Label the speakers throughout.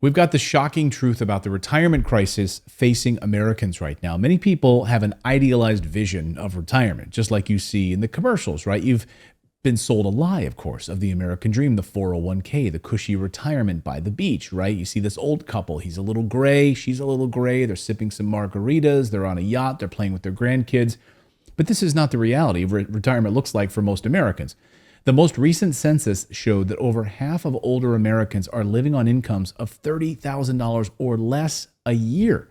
Speaker 1: We've got the shocking truth about the retirement crisis facing Americans right now. Many people have an idealized vision of retirement, just like you see in the commercials, right? You've been sold a lie, of course, of the American dream, the 401k, the cushy retirement by the beach, right? You see this old couple, he's a little gray, she's a little gray, they're sipping some margaritas, they're on a yacht, they're playing with their grandkids. But this is not the reality of what retirement looks like for most Americans. The most recent census showed that over half of older Americans are living on incomes of $30,000 or less a year.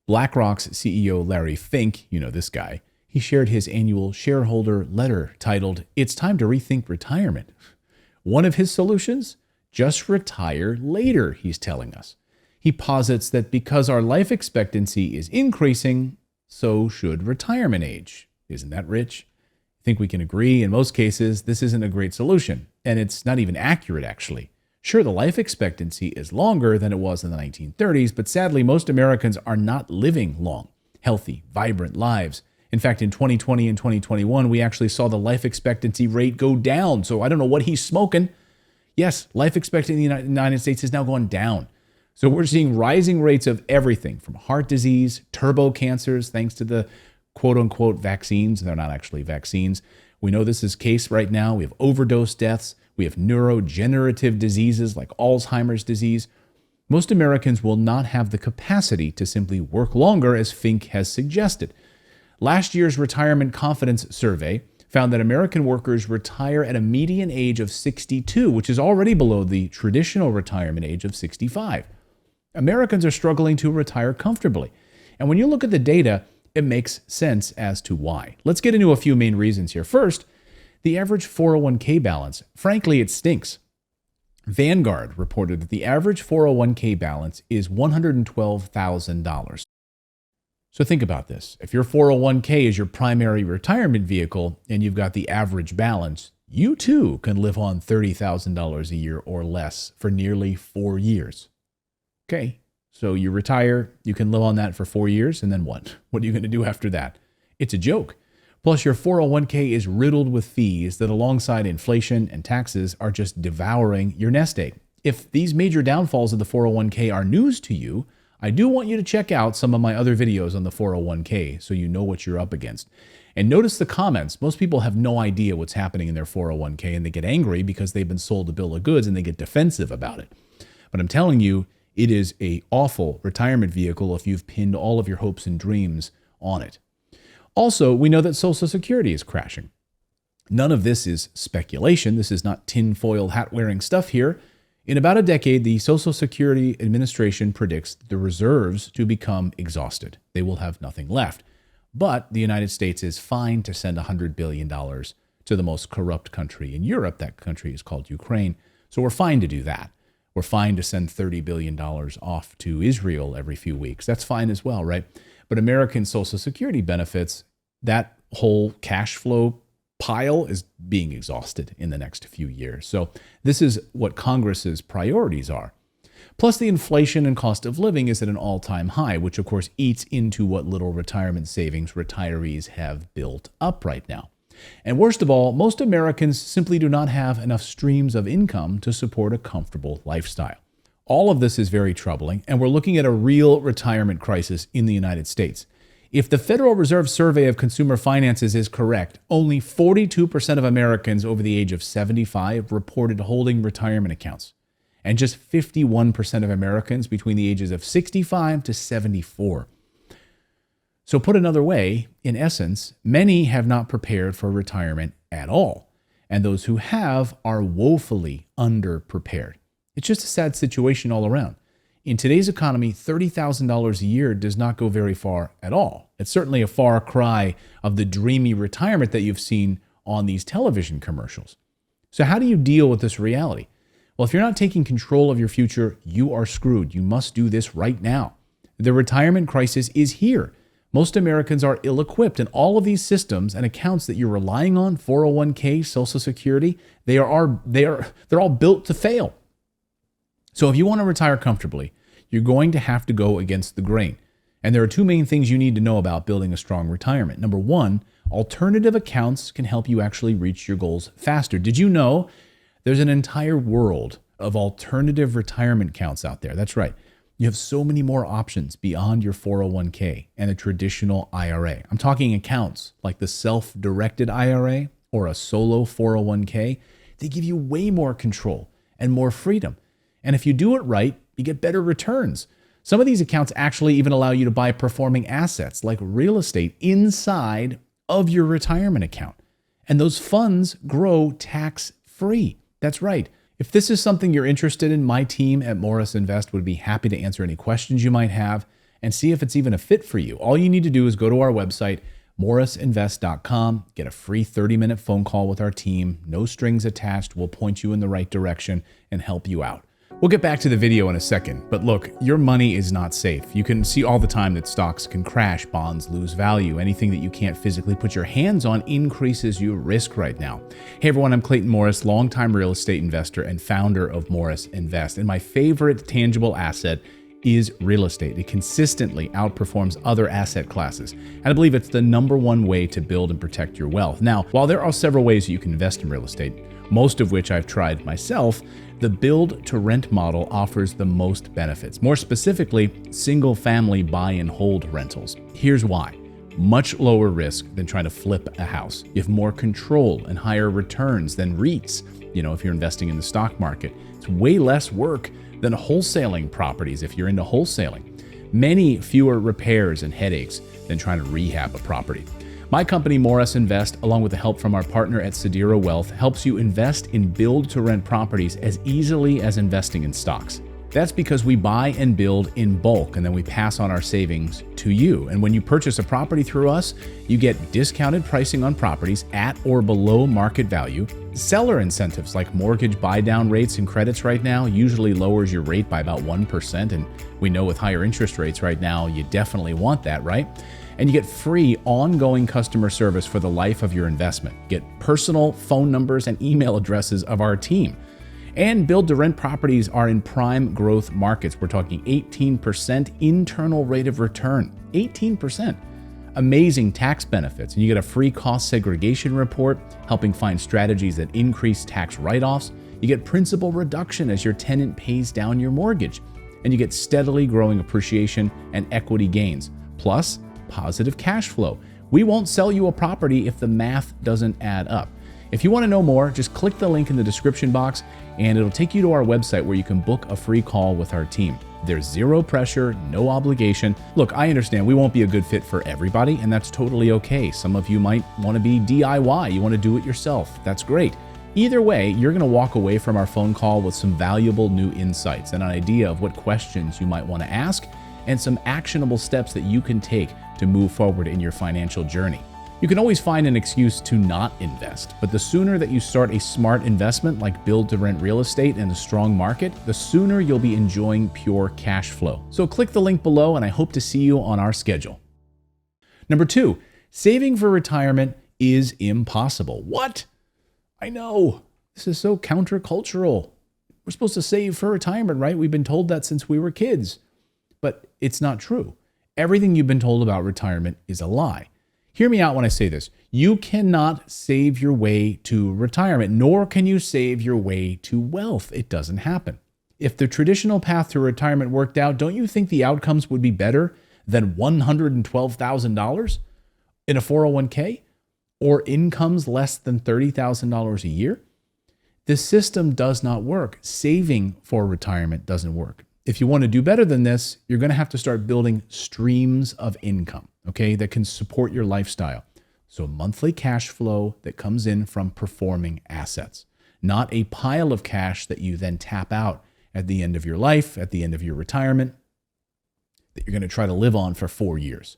Speaker 1: BlackRock's CEO Larry Fink, you know this guy, he shared his annual shareholder letter titled, "It's Time to Rethink Retirement." One of his solutions? Just retire later, he's telling us. He posits that because our life expectancy is increasing, so should retirement age. Isn't that rich? I think we can agree in most cases this isn't a great solution, and it's not even accurate actually. Sure, the life expectancy is longer than it was in the 1930s, but sadly most Americans are not living long, healthy, vibrant lives. In fact, in 2020 and 2021, we actually saw the life expectancy rate go down, so I don't know what he's smoking. Yes, life expectancy in the United States has now gone down. So we're seeing rising rates of everything from heart disease, turbo cancers, thanks to the quote-unquote vaccines. They're not actually vaccines. We know this is the case right now. We have overdose deaths. We have neurodegenerative diseases like Alzheimer's disease. Most Americans will not have the capacity to simply work longer, as Fink has suggested. Last year's Retirement Confidence Survey found that American workers retire at a median age of 62, which is already below the traditional retirement age of 65. Americans are struggling to retire comfortably. And when you look at the data, it makes sense as to why. Let's get into a few main reasons here. First, the average 401k balance. Frankly, it stinks. Vanguard reported that the average 401k balance is $112,000. So think about this. If your 401k is your primary retirement vehicle and you've got the average balance, you too can live on $30,000 a year or less for nearly 4 years. Okay. So you retire, you can live on that for 4 years, and then what? What are you going to do after that? It's a joke. Plus, your 401k is riddled with fees that, alongside inflation and taxes, are just devouring your nest egg. If these major downfalls of the 401k are news to you, I do want you to check out some of my other videos on the 401k so you know what you're up against. And notice the comments. Most people have no idea what's happening in their 401k, and they get angry because they've been sold a bill of goods and they get defensive about it. But I'm telling you, it is an awful retirement vehicle if you've pinned all of your hopes and dreams on it. Also, we know that Social Security is crashing. None of this is speculation. This is not tinfoil hat-wearing stuff here. In about a decade, the Social Security Administration predicts the reserves to become exhausted. They will have nothing left. But the United States is fine to send $100 billion to the most corrupt country in Europe. That country is called Ukraine. So we're fine to do that. We're fine to send $30 billion off to Israel every few weeks. That's fine as well, right? But American Social Security benefits, that whole cash flow pile is being exhausted in the next few years. So this is what Congress's priorities are. Plus, the inflation and cost of living is at an all-time high, which of course eats into what little retirement savings retirees have built up right now. And worst of all, most Americans simply do not have enough streams of income to support a comfortable lifestyle. All of this is very troubling, and we're looking at a real retirement crisis in the United States. If the Federal Reserve Survey of Consumer Finances is correct, only 42% of Americans over the age of 75 reported holding retirement accounts, and just 51% of Americans between the ages of 65 to 74. So put another way, in essence, many have not prepared for retirement at all, and those who have are woefully underprepared. It's just a sad situation all around. In today's economy, $30,000 a year does not go very far at all. It's certainly a far cry of the dreamy retirement that you've seen on these television commercials. So how do you deal with this reality? Well, if you're not taking control of your future, you are screwed. You must do this right now. The retirement crisis is here. Most Americans are ill-equipped, and all of these systems and accounts that you're relying on, 401k, Social Security, they're all built to fail. So if you want to retire comfortably, you're going to have to go against the grain. And there are two main things you need to know about building a strong retirement. Number one, alternative accounts can help you actually reach your goals faster. Did you know there's an entire world of alternative retirement accounts out there. That's right. You have so many more options beyond your 401k and a traditional IRA. I'm talking accounts like the self-directed IRA or a solo 401k. They give you way more control and more freedom. And if you do it right, you get better returns. Some of these accounts actually even allow you to buy performing assets like real estate inside of your retirement account. And those funds grow tax-free. That's right. If this is something you're interested in, my team at Morris Invest would be happy to answer any questions you might have and see if it's even a fit for you. All you need to do is go to our website, morrisinvest.com, get a free 30-minute phone call with our team, no strings attached. We'll point you in the right direction and help you out. We'll get back to the video in a second, but look, your money is not safe. You can see all the time that stocks can crash, bonds lose value. Anything that you can't physically put your hands on increases your risk right now. Hey everyone, I'm Clayton Morris, longtime real estate investor and founder of Morris Invest. And my favorite tangible asset is real estate. It consistently outperforms other asset classes. And I believe it's the number one way to build and protect your wealth. Now, while there are several ways you can invest in real estate, most of which I've tried myself, the build-to-rent model offers the most benefits. More specifically, single-family buy and hold rentals. Here's why. Much lower risk than trying to flip a house. You have more control and higher returns than REITs. If you're investing in the stock market, it's way less work than wholesaling properties if you're into wholesaling. Many fewer repairs and headaches than trying to rehab a property. My company, Morris Invest, along with the help from our partner at Sedera Wealth, helps you invest in build-to-rent properties as easily as investing in stocks. That's because we buy and build in bulk, and then we pass on our savings to you. And when you purchase a property through us, you get discounted pricing on properties at or below market value. Seller incentives like mortgage buy-down rates and credits right now usually lowers your rate by about 1%. And we know with higher interest rates right now, you definitely want that, right? And you get free ongoing customer service for the life of your investment. Get personal phone numbers and email addresses of our team. And build-to-rent properties are in prime growth markets. We're talking 18% internal rate of return. 18%. Amazing tax benefits. And you get a free cost segregation report, helping find strategies that increase tax write-offs. You get principal reduction as your tenant pays down your mortgage. And you get steadily growing appreciation and equity gains. Plus, positive cash flow. We won't sell you a property if the math doesn't add up. If you want to know more, just click the link in the description box and it'll take you to our website where you can book a free call with our team. There's zero pressure, no obligation. Look, I understand we won't be a good fit for everybody, and that's totally okay. Some of you might want to be DIY, you want to do it yourself. That's great. Either way, you're going to walk away from our phone call with some valuable new insights and an idea of what questions you might want to ask and some actionable steps that you can take to move forward in your financial journey. You can always find an excuse to not invest, but the sooner that you start a smart investment like build-to-rent real estate in a strong market, the sooner you'll be enjoying pure cash flow. So click the link below and I hope to see you on our schedule. Number 2, saving for retirement is impossible. What? I know. This is so countercultural. We're supposed to save for retirement, right? We've been told that since we were kids. But it's not true. Everything you've been told about retirement is a lie. Hear me out when I say this. You cannot save your way to retirement, nor can you save your way to wealth. It doesn't happen. If the traditional path to retirement worked out, don't you think the outcomes would be better than $112,000 in a 401k or incomes less than $30,000 a year? This system does not work. Saving for retirement doesn't work. If you want to do better than this, you're going to have to start building streams of income, okay, that can support your lifestyle. So monthly cash flow that comes in from performing assets, not a pile of cash that you then tap out at the end of your life, at the end of your retirement, that you're going to try to live on for 4 years.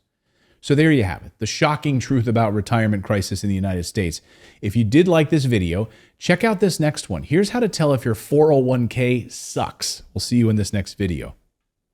Speaker 1: So there you have it, the shocking truth about retirement crisis in the United States. If you did like this video, check out this next one. Here's how to tell if your 401k sucks. We'll see you in this next video.